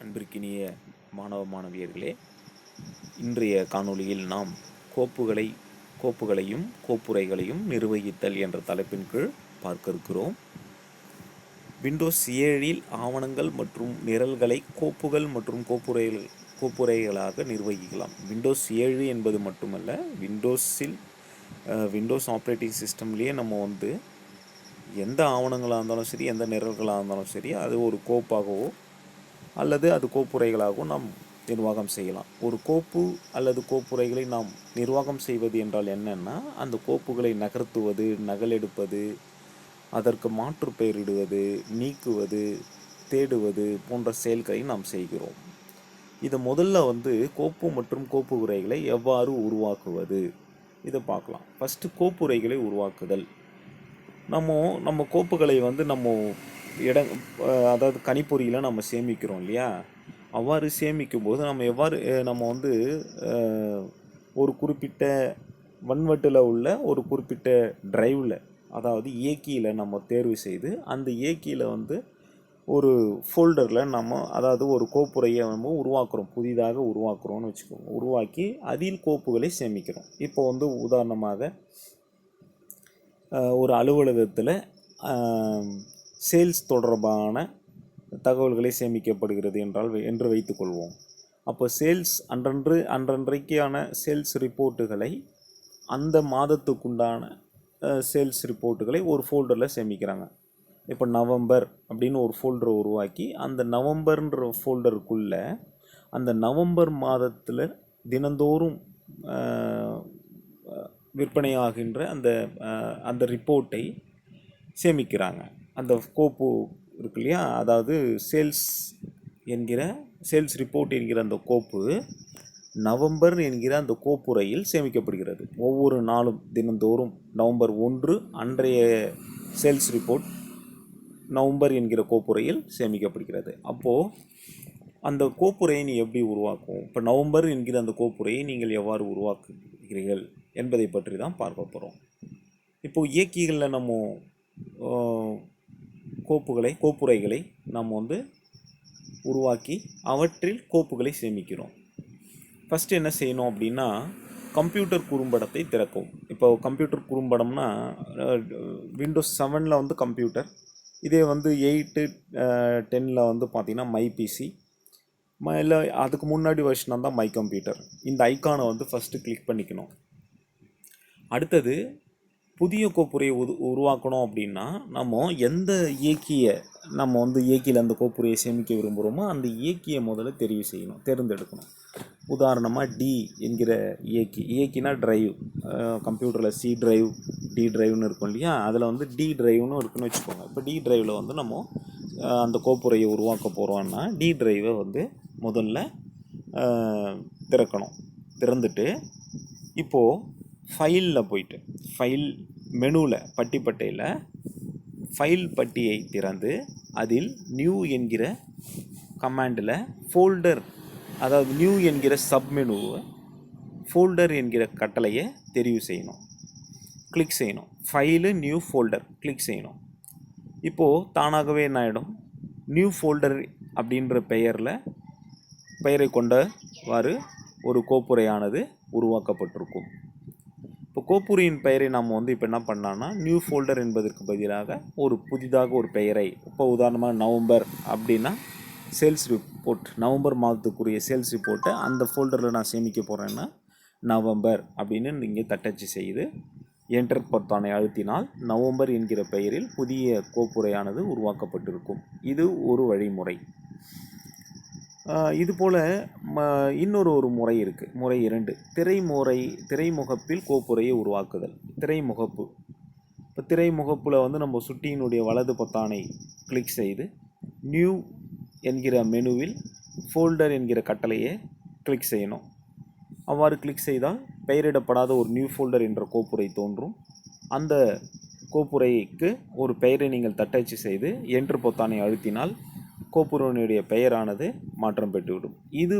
அன்பிற்கினிய மாணவ மாணவியர்களே, இன்றைய காணொளியில் நாம் கோப்புகளையும் கோப்புரைகளையும் நிர்வகித்தல் என்ற தலைப்பின் கீழ் பார்க்க இருக்கிறோம். விண்டோஸ் 7இல் ஆவணங்கள் மற்றும் நிரல்களை கோப்புகள் மற்றும் கோப்புரைகளாக நிர்வகிக்கலாம். விண்டோஸ் 7 என்பது மட்டுமல்ல, விண்டோஸ் ஆப்ரேட்டிங் சிஸ்டம்லேயே நம்ம எந்த ஆவணங்களாக இருந்தாலும் சரி, எந்த நிரல்களாக இருந்தாலும் சரி, அது ஒரு கோப்பாகவோ அல்லது அது கோப்புரைகளாகவும் நாம் நிர்வாகம் செய்யலாம். ஒரு கோப்பு அல்லது கோப்புரைகளை நாம் நிர்வாகம் செய்வது என்றால் என்னென்னா, அந்த கோப்புகளை நகர்த்துவது, நகலெடுப்பது, அதற்கு மாற்று பெயரிடுவது, நீக்குவது, தேடுவது போன்ற செயல்களை நாம் செய்கிறோம். இதை முதல்ல கோப்பு மற்றும் கோப்புரைகளை எவ்வாறு உருவாக்குவது இதை பார்க்கலாம். ஃபஸ்ட்டு கோப்புரைகளை உருவாக்குதல். நம்ம கோப்புகளை அதாவது கணிப்பொறியில் நம்ம சேமிக்கிறோம் இல்லையா? அவ்வாறு சேமிக்கும் போது நம்ம ஒரு குறிப்பிட்ட வன்வட்டில் உள்ள ஒரு குறிப்பிட்ட டிரைவில், அதாவது இயக்கியில் நம்ம தேர்வு செய்து அந்த இயக்கியில் ஒரு ஃபோல்டரில் அதாவது ஒரு கோப்புரையை உருவாக்குறோம், புதிதாக உருவாக்குறோம்னு வச்சுக்கோங்க. உருவாக்கி அதில் கோப்புகளை சேமிக்கிறோம். இப்போ உதாரணமாக ஒரு அலுவலகத்தில் சேல்ஸ் தொடர்பான தகவல்களை சேமிக்கப்படுகிறது என்று வைத்துக்கொள்வோம். அப்போ அன்றன்றைக்கான சேல்ஸ் ரிப்போர்ட்டுகளை, அந்த மாதத்துக்குண்டான சேல்ஸ் ரிப்போர்ட்டுகளை ஒரு ஃபோல்டரில் சேமிக்கிறாங்க. இப்போ நவம்பர் அப்படின்னு ஒரு ஃபோல்டரை உருவாக்கி அந்த நவம்பர்ன்ற ஃபோல்டருக்குள்ளே அந்த நவம்பர் மாதத்தில் தினந்தோறும் விற்பனையாகின்ற அந்த ரிப்போர்ட்டை சேமிக்கிறாங்க. அந்த கோப்பு இருக்கு இல்லையா? அதாவது சேல்ஸ் ரிப்போர்ட் என்கிற அந்த கோப்பு நவம்பர் என்கிற அந்த கோப்புரையில் சேமிக்கப்படுகிறது. ஒவ்வொரு நாளும் தினந்தோறும் நவம்பர் 1 அன்றைய சேல்ஸ் ரிப்போர்ட் நவம்பர் என்கிற கோப்புரையில் சேமிக்கப்படுகிறது. அப்போது அந்த கோப்புரையை நீ எப்படி உருவாக்கும்? இப்போ நவம்பர் என்கிற அந்த கோப்புரையை நீங்கள் எவ்வாறு உருவாக்குகிறீர்கள் என்பதை பற்றி தான் பார்க்க போகிறோம். இப்போது இயக்கிகளில் நம்ம கோப்புரைகளை நாம் உருவாக்கி அவற்றில் கோப்புகளை சேமிக்கிறோம். ஃபஸ்ட்டு என்ன செய்யணும் அப்படின்னா, கம்ப்யூட்டர் குறும்படத்தை திறக்கவும். இப்போ கம்ப்யூட்டர் குறும்படம்னா விண்டோஸ் 7ல் கம்ப்யூட்டர், இதே 8, 10ல் பார்த்தீங்கன்னா மை பிசி, இல்லை அதுக்கு முன்னாடி வருஷனாக தான் மை கம்ப்யூட்டர். இந்த ஐக்கானை ஃபஸ்ட்டு கிளிக் பண்ணிக்கணும். அடுத்தது புதிய கோப்புரையை உருவாக்கணும் அப்படின்னா நம்ம எந்த இயக்கியை இயக்கியில் அந்த கோப்புரையை சேமிக்க விரும்புகிறோமோ அந்த இயக்கியை முதல்ல தேர்ந்தெடுக்கணும். உதாரணமாக டி என்கிற இயக்கினா டிரைவ், கம்ப்யூட்டரில் சி டிரைவ், டி டிரைவ்னு இருக்கும் இல்லையா? அதில் டி டிரைவ்னு இருக்குன்னு வச்சுக்கோங்க. இப்போ டி டிரைவில் நம்ம அந்த கோப்புரையை உருவாக்க போகிறோன்னா டி டிரைவை முதல்ல திறக்கணும். திறந்துட்டு இப்போது ஃபைலில் போயிட்டு ஃபைல் மெனுவில் பட்டியில் ஃபைல் பட்டியை திறந்து அதில் நியூ என்கிற கமாண்டில் ஃபோல்டர், அதாவது நியூ என்கிற சப்மெனுவை ஃபோல்டர் என்கிற கட்டளையை தெரிவு செய்யணும், கிளிக் செய்யணும். ஃபைலு நியூ ஃபோல்டர் கிளிக் செய்யணும். இப்போது தானாகவே என்ன ஆகிடும்? நியூ ஃபோல்டர் அப்படின்ற பெயரை கொண்டவாறு ஒரு கோப்புரையானது உருவாக்கப்பட்டிருக்கும். இப்போ கோப்புரையின் பெயரை நாம் இப்போ என்ன பண்ணலான்னா, நியூ ஃபோல்டர் என்பதற்கு பதிலாக புதிதாக ஒரு பெயரை, இப்போ உதாரணமாக நவம்பர் அப்படின்னா சேல்ஸ் ரிப்போர்ட், நவம்பர் மாதத்துக்குரிய சேல்ஸ் ரிப்போர்ட்டை அந்த ஃபோல்டரில் நான் சேமிக்க போகிறேன்னா நவம்பர் அப்படின்னு நீங்கள் தட்டச்சு செய்து என்டர் பொத்தானை அழுத்தினால் நவம்பர் என்கிற பெயரில் புதிய கோப்புரையானது உருவாக்கப்பட்டிருக்கும். இது ஒரு வழிமுறை. இதுபோல் இன்னொரு முறை இருக்குது. முறை 2, திரைமுகப்பில் கோப்புரையை உருவாக்குதல். திரைமுகப்பு. இப்போ திரைமுகப்பில் நம்ம சுட்டியினுடைய வலது பொத்தானை கிளிக் செய்து நியூ என்கிற மெனுவில் ஃபோல்டர் என்கிற கட்டளையை கிளிக் செய்யணும். அவ்வாறு கிளிக் செய்தால் பெயரிடப்படாத ஒரு நியூ ஃபோல்டர் என்ற கோப்புரை தோன்றும். அந்த கோப்புரைக்கு ஒரு பெயரை நீங்கள் தட்டச்சு செய்து என்டர் பொத்தானை அழுத்தினால் கோப்புரையினுடைய பெயரானது மாற்றம் பெற்றுவிடும். இது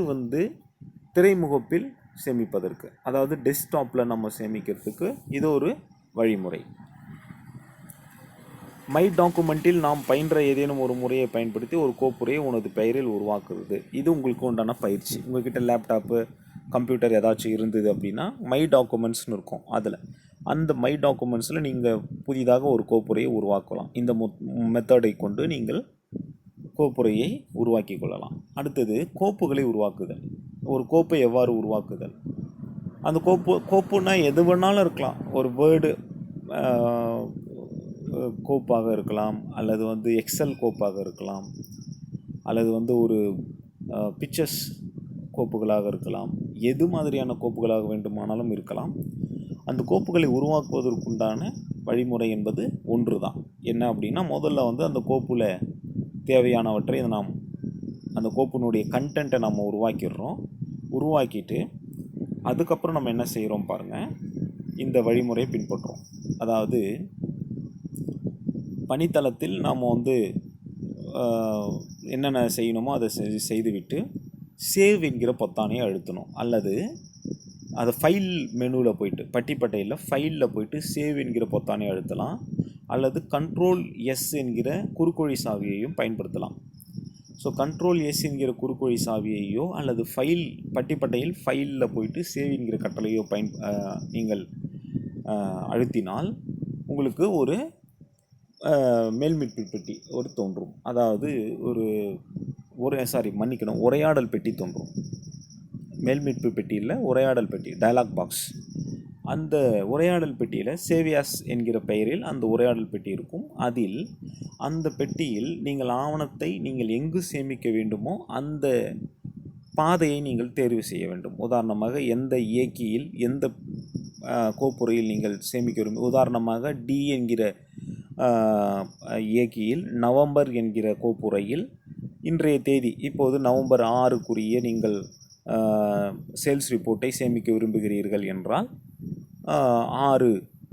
திரைமுகப்பில் சேமிப்பதற்கு, அதாவது டெஸ்க்டாப்பில் நம்ம சேமிக்கிறதுக்கு இது ஒரு வழிமுறை. மை டாக்குமெண்ட்டில் நாம் பயின்ற ஏதேனும் ஒரு முறையை பயன்படுத்தி ஒரு கோப்புரையை உனது பெயரில் உருவாக்குறது. இது உங்களுக்கு உண்டான பயிற்சி. உங்கள்கிட்ட லேப்டாப்பு கம்ப்யூட்டர் ஏதாச்சும் இருந்தது அப்படின்னா மை டாக்குமெண்ட்ஸ்னு இருக்கும். அதில் அந்த மை டாக்குமெண்ட்ஸில் நீங்கள் புதிதாக ஒரு கோப்புரையை உருவாக்கலாம். இந்த மெத்தடை கொண்டு நீங்கள் கோப்புரையை உருவாக்கி கொள்ளலாம். அடுத்தது கோப்புகளை உருவாக்குதல். ஒரு கோப்பை எவ்வாறு உருவாக்குதல்? அந்த கோப்புன்னா எது வேணாலும் இருக்கலாம். ஒரு வேர்டு கோப்பாக இருக்கலாம், அல்லது எக்ஸல் கோப்பாக இருக்கலாம், அல்லது ஒரு பிக்சர்ஸ் கோப்புகளாக இருக்கலாம். எது மாதிரியான கோப்புகளாக வேண்டுமானாலும் இருக்கலாம். அந்த கோப்புகளை உருவாக்குவதற்குண்டான வழிமுறை என்பது ஒன்று தான். என்ன அப்படின்னா, முதல்ல அந்த கோப்பில் தேவையானவற்றை நாம் அந்த கோப்பினுடைய கண்டென்ட்டை நம்ம உருவாக்கிட்டு அதுக்கப்புறம் நம்ம என்ன செய்கிறோம் பாருங்கள், இந்த வழிமுறையை பின்பற்றுறோம். அதாவது பணித்தளத்தில் நாம் என்னென்ன செய்யணுமோ அதை செய்துவிட்டு சேவ் என்கிற பொத்தானை அழுத்தணும். அல்லது அதை ஃபைல் மெனுவில் போய்ட்டு பட்டிப்பட்டையில் ஃபைலில் போய்ட்டு சேவ் என்கிற பொத்தானை அழுத்தலாம். அல்லது கண்ட்ரோல் எஸ் என்கிற குறுக்கோழி சாவியையும் பயன்படுத்தலாம். ஸோ கண்ட்ரோல் எஸ் என்கிற குறுக்கோழி சாவியையோ அல்லது பட்டிப்பட்டையில் ஃபைலில் போய்ட்டு சேவ் என்கிற கட்டளையோ நீங்கள் அழுத்தினால் உங்களுக்கு ஒரு மேல்மீட்பு பெட்டி தோன்றும். அதாவது உரையாடல் பெட்டி தோன்றும். மேல்மீட்பு பெட்டி இல்லை, உரையாடல் பெட்டி, டயலாக் பாக்ஸ். அந்த உரையாடல் பெட்டியில் சேவியாஸ் என்கிற பெயரில் அந்த உரையாடல் பெட்டி இருக்கும். அதில் அந்த பெட்டியில் நீங்கள் ஆவணத்தை நீங்கள் எங்கு சேமிக்க வேண்டுமோ அந்த பாதையை நீங்கள் தேர்வு செய்ய வேண்டும். உதாரணமாக எந்த இயக்கியில் எந்த கோப்புரையில் நீங்கள் சேமிக்க விரும்பும். உதாரணமாக டி என்கிற இயக்கியில் நவம்பர் என்கிற கோப்புரையில் இன்றைய தேதி இப்போது நவம்பர் 6க்குரிய நீங்கள் சேல்ஸ் ரிப்போர்ட்டை சேமிக்க விரும்புகிறீர்கள் என்றால் 6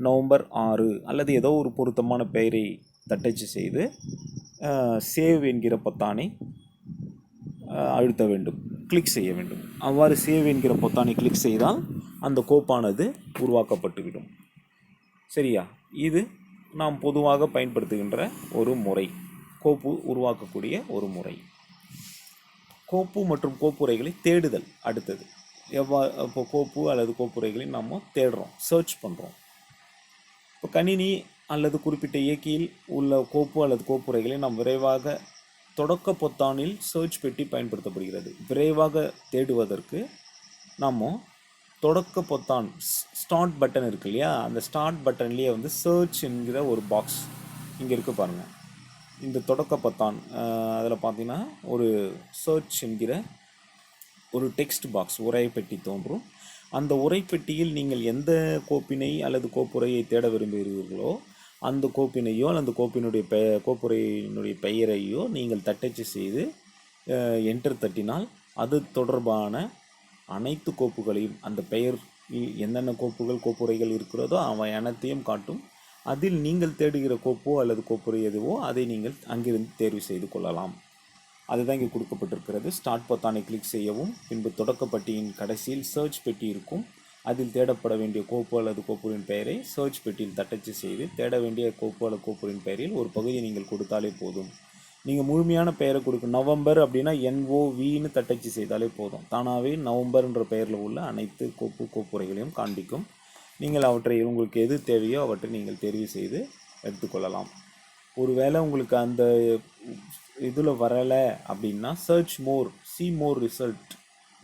நவம்பர் 6 அல்லது ஏதோ ஒரு பொருத்தமான பெயரை தட்டச்சு செய்து சேவ் என்கிற பொத்தானை அழுத்த வேண்டும், கிளிக் செய்ய வேண்டும். அவ்வாறு சேவ் என்கிற பொத்தானை கிளிக் செய்தால் அந்த கோப்பானது உருவாக்கப்பட்டுவிடும். சரியா? இது நாம் பொதுவாக பயன்படுத்துகின்ற ஒரு முறை, கோப்பு உருவாக்கக்கூடிய ஒரு முறை. கோப்பு மற்றும் கோப்புரைகளை தேடுதல். அடுத்தது இப்போ கோப்பு அல்லது கோப்புரைகளை நாம் தேடுறோம், சர்ச் பண்ணுறோம். இப்போ கணினி அல்லது குறிப்பிட்ட இயக்கியில் உள்ள கோப்பு அல்லது கோப்புரைகளை நாம் விரைவாக தொடக்க பொத்தானில் சர்ச் பெட்டி பயன்படுத்தப்படுகிறது. விரைவாக தேடுவதற்கு நாம் தொடக்க பொத்தான் ஸ்டார்ட் பட்டன் இருக்கு இல்லையா, அந்த ஸ்டார்ட் பட்டன்லேயே சர்ச் என்கிற ஒரு பாக்ஸ் இங்கே இருக்குது பாருங்கள். இந்த தொடக்க பொத்தான் அதில் பார்த்தீங்கன்னா ஒரு சர்ச் என்கிற ஒரு டெக்ஸ்ட் பாக்ஸ் உரைப்பெட்டி தோன்றும். அந்த உரைப்பெட்டியில் நீங்கள் எந்த கோப்பினை அல்லது கோப்புரையை தேட விரும்புகிறீர்களோ அந்த கோப்பினையோ அல்லது கோப்புரையினுடைய பெயரையோ நீங்கள் தட்டச்சு செய்து என்டர் தட்டினால் அது தொடர்பான அனைத்து கோப்புகளையும், அந்த பெயரில் என்னென்ன கோப்புரைகள் இருக்கிறதோ அவை அனைத்தையும் காட்டும். அதில் நீங்கள் தேடுகிற கோப்போ அல்லது கோப்புரை எதுவோ அதை நீங்கள் அங்கிருந்து தேர்வு செய்து கொள்ளலாம். அதுதான் இங்கே கொடுக்கப்பட்டிருக்கிறது. ஸ்டார்ட் பொத்தானை கிளிக் செய்யவும், பின்பு தொடக்கப்பட்டியின் கடைசியில் சர்ச் பெட்டி இருக்கும். அதில் தேடப்பட வேண்டிய கோப்பு அல்லது கோப்புரின் பெயரை சர்ச் பெட்டியில் தட்டச்சு செய்து தேட வேண்டிய கோப்பு அல்லது கோப்புரின் பெயரில் ஒரு பகுதியை நீங்கள் கொடுத்தாலே போதும். நீங்கள் முழுமையான பெயரை கொடுக்கும். நவம்பர் அப்படின்னா NOVன்னு தட்டச்சு செய்தாலே போதும். தானாகவே நவம்பர்ன்ற பெயரில் உள்ள அனைத்து கோப்புரைகளையும் காண்பிக்கும். நீங்கள் அவற்றை உங்களுக்கு எது தேவையோ அவற்றை நீங்கள் தெரிவு செய்து எடுத்துக்கொள்ளலாம். ஒருவேளை உங்களுக்கு அந்த இதில் வரலை அப்படின்னா சர்ச் மோர், சி மோர் ரிசல்ட்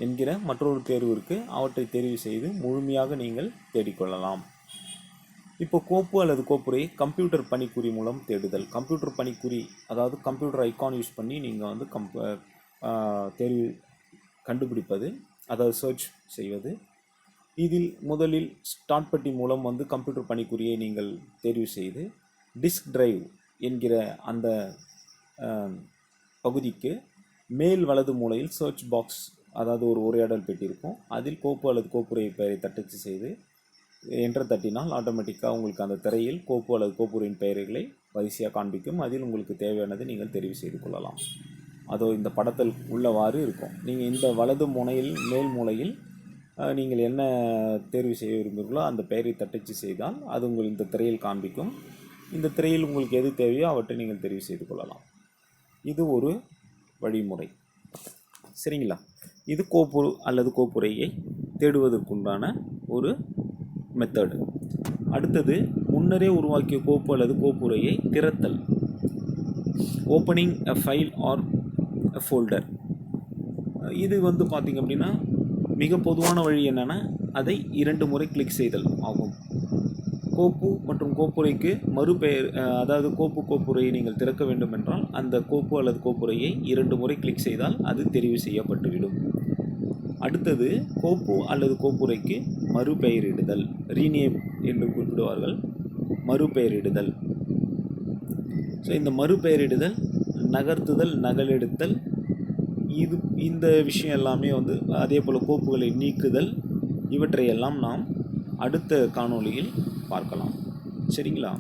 என்கிற மற்றொரு தேர்வு இருக்குது. அவற்றை தெரிவு செய்து முழுமையாக நீங்கள் தேடிக்கொள்ளலாம். இப்போ கோப்பு அல்லது கோப்புரையை கம்ப்யூட்டர் பணிக்குறி மூலம் தேடுதல். கம்ப்யூட்டர் பணிக்குறி, அதாவது கம்ப்யூட்டர் ஐக்கான் யூஸ் பண்ணி நீங்கள் தேர்வு கண்டுபிடிப்பது, அதாவது சர்ச் செய்வது. இதில் முதலில் ஸ்டார்ட் பெட்டி மூலம் கம்ப்யூட்டர் பணிக்குறியை நீங்கள் தேர்வு செய்து டிஸ்க் டிரைவ் என்கிற அந்த பகுதிக்கு மேல் வலது மூலையில் சர்ச் பாக்ஸ், அதாவது ஒரு உரையாடல் பெட்டி இருக்கும். அதில் கோப்பு அல்லது கோப்புரை பெயரை தட்டச்சு செய்து என்டர் தட்டினால் ஆட்டோமேட்டிக்காக உங்களுக்கு அந்த திரையில் கோப்பு அல்லது கோப்புரையின் பெயர்களை வரிசையாக காண்பிக்கும். அதில் உங்களுக்கு தேவையானது நீங்கள் தெரிவு செய்து கொள்ளலாம். அதோ இந்த படத்தில் உள்ளவாறு இருக்கும். நீங்கள் இந்த வலது முனையில் மேல் மூலையில் நீங்கள் என்ன தேர்வு செய்ய விரும்புகிறீர்களோ அந்த பெயரை தட்டச்சு செய்தால் அது உங்கள் இந்த திரையில் காண்பிக்கும். இந்த திரையில் உங்களுக்கு எது தேவையோ அவற்றை நீங்கள் தெரிவு செய்து கொள்ளலாம். இது ஒரு வழிமுறை. சரிங்களா? இது கோப்பு அல்லது கோப்புரையை தேடுவதற்குண்டான ஒரு மெத்தடு. அடுத்தது முன்னரே உருவாக்கிய கோப்பு அல்லது கோப்புரையை திறத்தல். Opening a file or a folder. இது பார்த்திங்க அப்படின்னா மிக பொதுவான வழி என்னென்னா அதை 2 முறை கிளிக் செய்தல் ஆகும். கோப்பு மற்றும் கோப்புரைக்கு மறுபெயர், அதாவது கோப்புரையை நீங்கள் திறக்க வேண்டும் என்றால் அந்த கோப்பு அல்லது கோப்புரையை 2 முறை கிளிக் செய்தால் அது தெரிவு செய்யப்பட்டுவிடும். அடுத்தது கோப்பு அல்லது கோப்புரைக்கு மறுபெயரிடுதல், ரீநேம் என்று குறிப்பிடுவார்கள். மறுபெயரிடுதல். ஸோ இந்த மறுபெயரிடுதல், நகர்த்துதல், நகலெடுத்தல், இந்த விஷயம் எல்லாமே அதே போல் கோப்புகளை நீக்குதல், இவற்றையெல்லாம் நாம் அடுத்த காணொளியில் பார்க்கலாம். சரிங்களா?